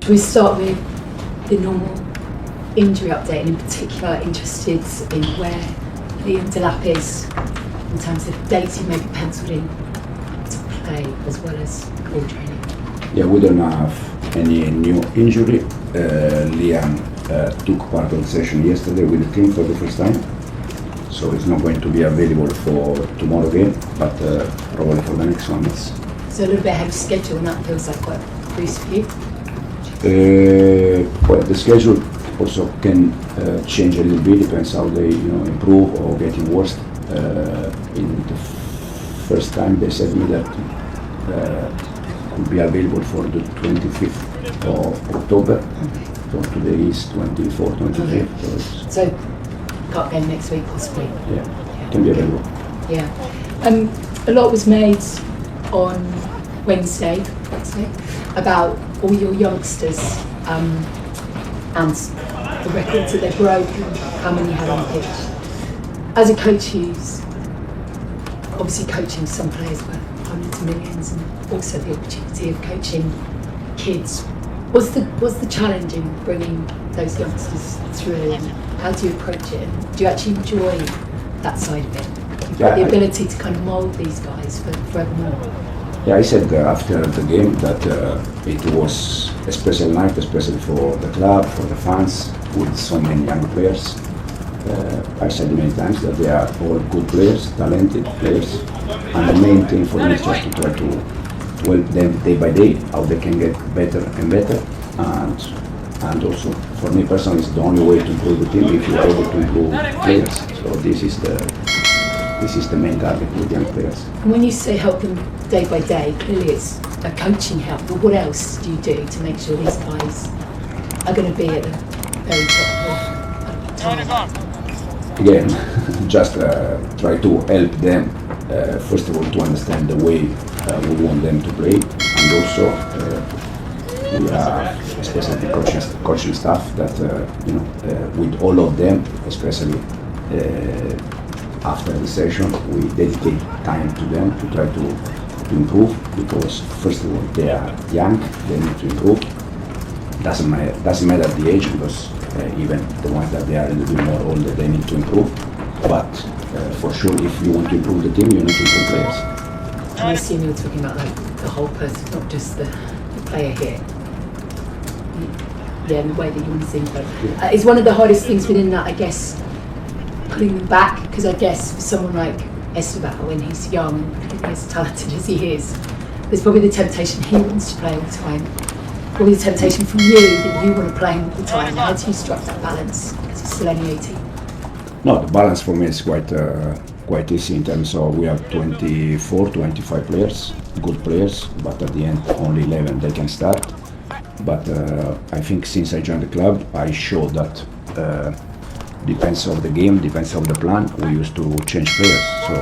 Shall we start with the normal injury update, and in particular interested in where Liam Delap is in terms of dates he may be penciled in to play as well as ball training? Yeah, we don't have any new injury. Liam took part of the session yesterday with the team for the first time, so he's not going to be available for tomorrow game, but probably for the next one. So a little bit ahead of schedule, and that feels like quite a boost for you? Well, the schedule also can change a little bit, depends how they improve or getting worse. In the first time they said me that could be available for the 25th of October. So today is 24th, 25th. So cup game next week possibly? Yeah, can be available. Yeah. A lot was made on Wednesday about all your youngsters and the records that they broke and how many you had on the pitch. As a coach who's obviously coaching some players worth hundreds of millions, and also the opportunity of coaching kids, what's the challenge in bringing those youngsters through, and how do you approach it, and do you actually enjoy that side of it? You've got the ability to kind of mould these guys forevermore. Yeah, I said after the game that it was a special night, especially for the club, for the fans, with so many young players. I said many times that they are all good players, talented players, and the main thing for me is just to try to help them day by day, how they can get better and better, and also for me personally, it's the only way to improve the team if you are able to improve players. So this is the main target with young players. And when you say help them day by day, clearly it's a coaching help, but what else do you do to make sure these guys are going to be at the very top of the time? Again, just try to help them, first of all, to understand the way we want them to play, and also we have especially the coaching staff that with all of them, especially after the session, we dedicate time to them to try to improve, because first of all they are young, they need to improve. Doesn't matter the age, because even the ones that they are a little bit more older, they need to improve. But for sure, if you want to improve the team, you need to improve players. I assume you're talking about like the whole person, not just the player here. Yeah, in the way that you want to see them play. It's one of the hardest things within that, I guess, pulling them back, because I guess for someone like Esteban, when he's young and as talented as he is, there's probably the temptation he wants to play all the time. Probably the temptation from you that you want to play him all the time. How do you strike that balance? Because he's still only 18. No, the balance for me is quite easy in terms of we have 24, 25 players, good players, but at the end only 11 they can start. But I think since I joined the club, I showed that depends on the game, depends on the plan, we used to change players. So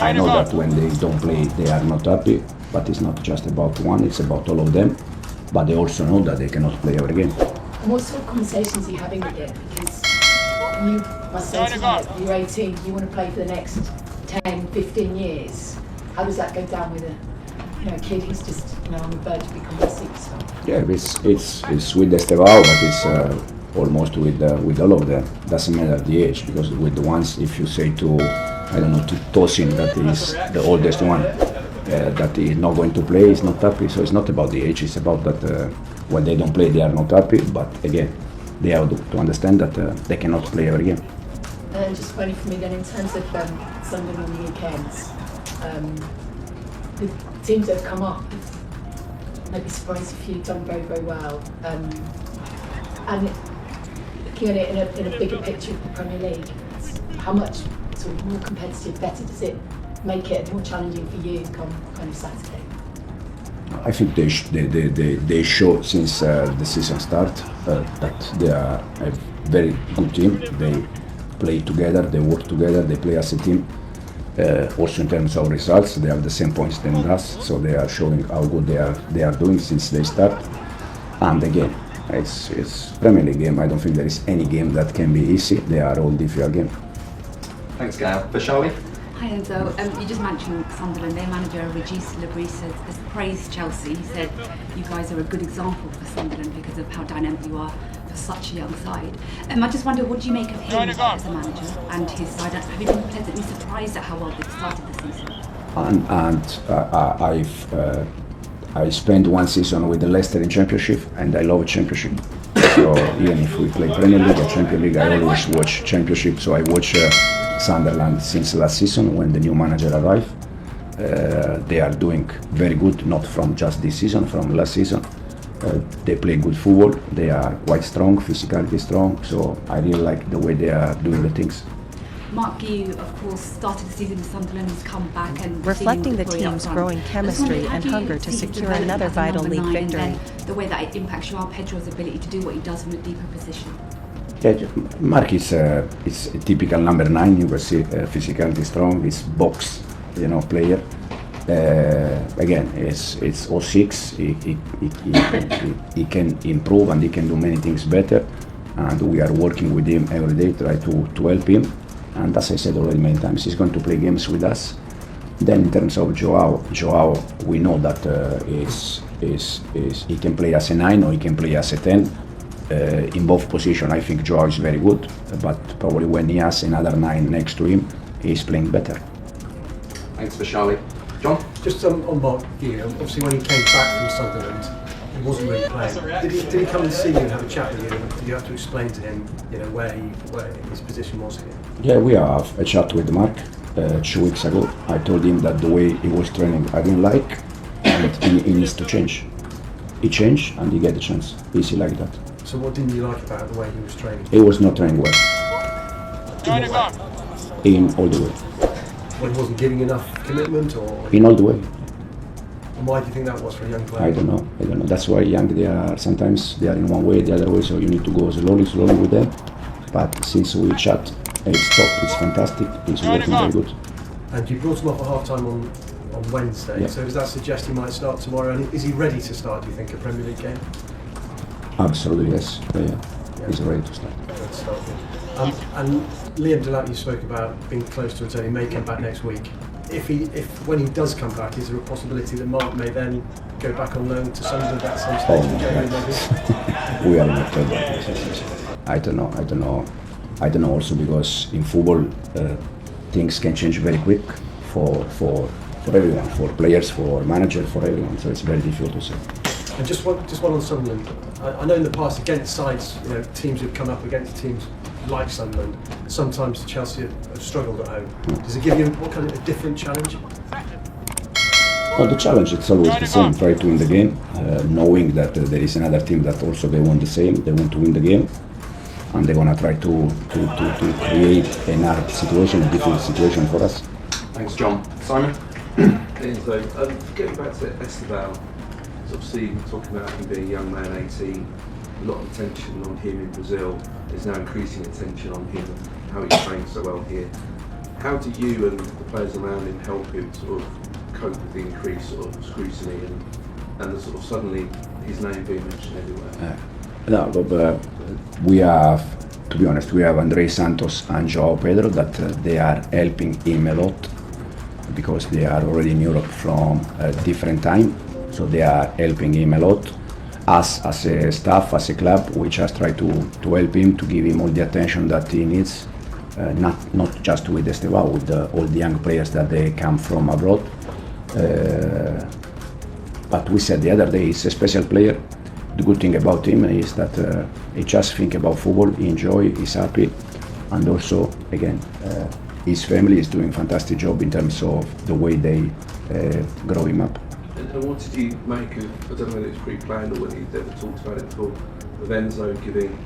I know that when they don't play, they are not happy, but it's not just about one, it's about all of them. But they also know that they cannot play every game. And what sort of conversations are you having with it? Because you must say to me, you're 18, you want to play for the next 10, 15 years. How does that go down with a kid who's just on the verge of becoming a superstar? Yeah, it's with Esteban, but it's almost with all of them. Doesn't matter the age, because with the ones, if you say to Tosin, that is the oldest one, that is not going to play, is not happy. So it's not about the age, it's about that when they don't play, they are not happy. But again, they have to understand that they cannot play every game. And just funny for me then, in terms of Sunderland on the weekends, the teams that have come up, maybe surprised if you've done very, very well. And looking at it in a bigger picture of the Premier League, how much sort of more competitive, better does it make it more challenging for you come kind of Saturday? I think they show since the season start that they are a very good team. They play together, they work together, they play as a team. Also in terms of results, they have the same points than us, so they are showing how good they are doing since they start. And again, it's Premier League game. I don't think there is any game that can be easy. They are all difficult games. Thanks, Gail. For Charlie? Hi Enzo, you just mentioned Sunderland. Their manager Regis Lebris has praised Chelsea. He said you guys are a good example for Sunderland because because of how dynamic you are for such a young side. I just wonder, what do you make of him as a manager and his side? Have you been pleasantly surprised at how well they've started the season? I spent one season with the Leicester in Championship, and I love Championship. So even if we play Premier League or Champions League, I always watch Championship. So I watch Sunderland since last season when the new manager arrived. They are doing very good, not from just this season, from last season. They play good football. They are quite strong, physically strong. So I really like the way they are doing the things. Mark Guiu, of course, started the season with Sunderland, has come back and reflecting the team's growing chemistry and hunger to secure another vital league victory. The way that it impacts Joao Pedro's ability to do what he does from a deeper position. Yeah, Mark is a typical number 9. You will see physically strong. He's box, player. Again, it's 06. He can improve and he can do many things better. And we are working with him every day, try to help him. And as I said already many times, he's going to play games with us. Then in terms of Joao, we know that he can play as a 9 or he can play as a 10. In both positions, I think Joao is very good, but probably when he has another 9 next to him, he's playing better. Thanks for Charlie. John? Just on Mark Guiu, obviously when he came back from Sunderland, he wasn't really playing. Did he come and see you and have a chat with you? Did you have to explain to him, where his position was here? Yeah, we have a chat with Mark 2 weeks ago. I told him that the way he was training I didn't like, and he needs to change. He changed and he get the chance. Easy like that. So what didn't you like about the way he was training? He was not training well. In all the way. When he wasn't giving enough commitment, or? In all the way. And why do you think that was for a young player? I don't know. That's why young sometimes they are in one way, the other way, so you need to go slowly with them. But since we chat, it's fantastic, it's working very good. And you brought him off at half-time on Wednesday, so does that suggest he might start tomorrow? And is he ready to start, do you think, a Premier League game? Absolutely, yes. Yeah. He's ready to start. And Liam Delap, you spoke about being close to returning, may come back next week. If when he does come back, is there a possibility that Mark may then go back on loan to Sunderland at some stage in January? We are in October. I don't know also because in football things can change very quick for everyone, for players, for manager, for everyone. So it's very difficult to say. And just one on Sunderland. I know in the past against sides, teams who've come up against teams like Sunderland, sometimes Chelsea have struggled at home. Does it give you what kind of a different challenge? Well, the challenge it's always the same. Try to win the game, knowing that there is another team that also they want the same. They want to win the game, and they're gonna try to create an hard situation, a difficult situation for us. Thanks, John. Simon? Enzo, getting back to Esteban, obviously we're talking about him being a young man, 18, a lot of attention on him in Brazil. There's now increasing attention on him, how he trains so well here. How do you and the players around him help him sort of cope with the increased sort of scrutiny and the sort of suddenly his name being mentioned everywhere? No, but we have, to be honest, we have André Santos and Joao Pedro that they are helping him a lot because they are already in Europe from a different time, so they are helping him a lot. Us as a staff, as a club, we just try to help him, to give him all the attention that he needs, not just with Esteban, with all the young players that they come from abroad. But we said the other day, he's a special player. The good thing about him is that he just think about football, he enjoy, he's happy, and also, again, his family is doing a fantastic job in terms of the way they grow him up. And what did you make of, I don't know whether it was pre-planned or whether you'd ever talked about it before, of Enzo giving,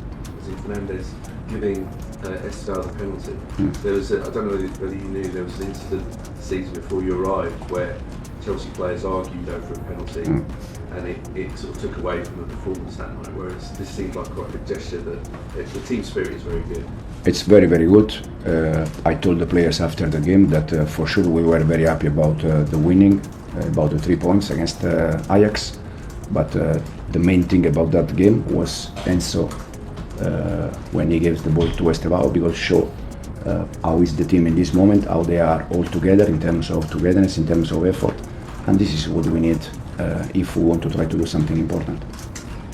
Fernandez, giving Esteban the penalty? There was, I don't know whether you knew, there was an incident the season before you arrived where Chelsea players argued over a penalty and it sort of took away from the performance that night, whereas this seemed like quite a big gesture that the team spirit is very good. It's very, very good. I told the players after the game that for sure we were very happy about the winning, about the 3 points against Ajax, but the main thing about that game was Enzo when he gives the ball to Esteban, because show how is the team in this moment, how they are all together in terms of togetherness, in terms of effort, and this is what we need if we want to try to do something important.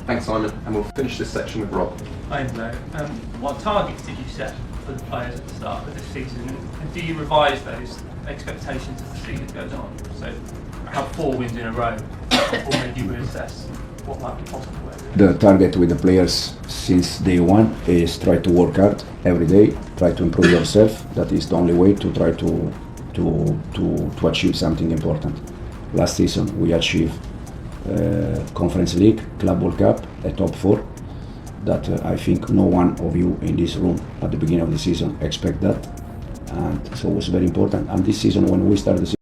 Thanks, Simon. And we'll finish this section with Rob. Hi, Enzo. What targets did you set for the players at the start of this season? And do you revise those expectations as the season goes on? So, have 4 wins in a row, or maybe you reassess what might be possible? The target with the players since day one is try to work hard every day, try to improve yourself. That is the only way to try to achieve something important. Last season we achieved Conference League, Club World Cup, a top 4. That I think no one of you in this room at the beginning of the season expect that, and so it was very important. And this season when we started the season,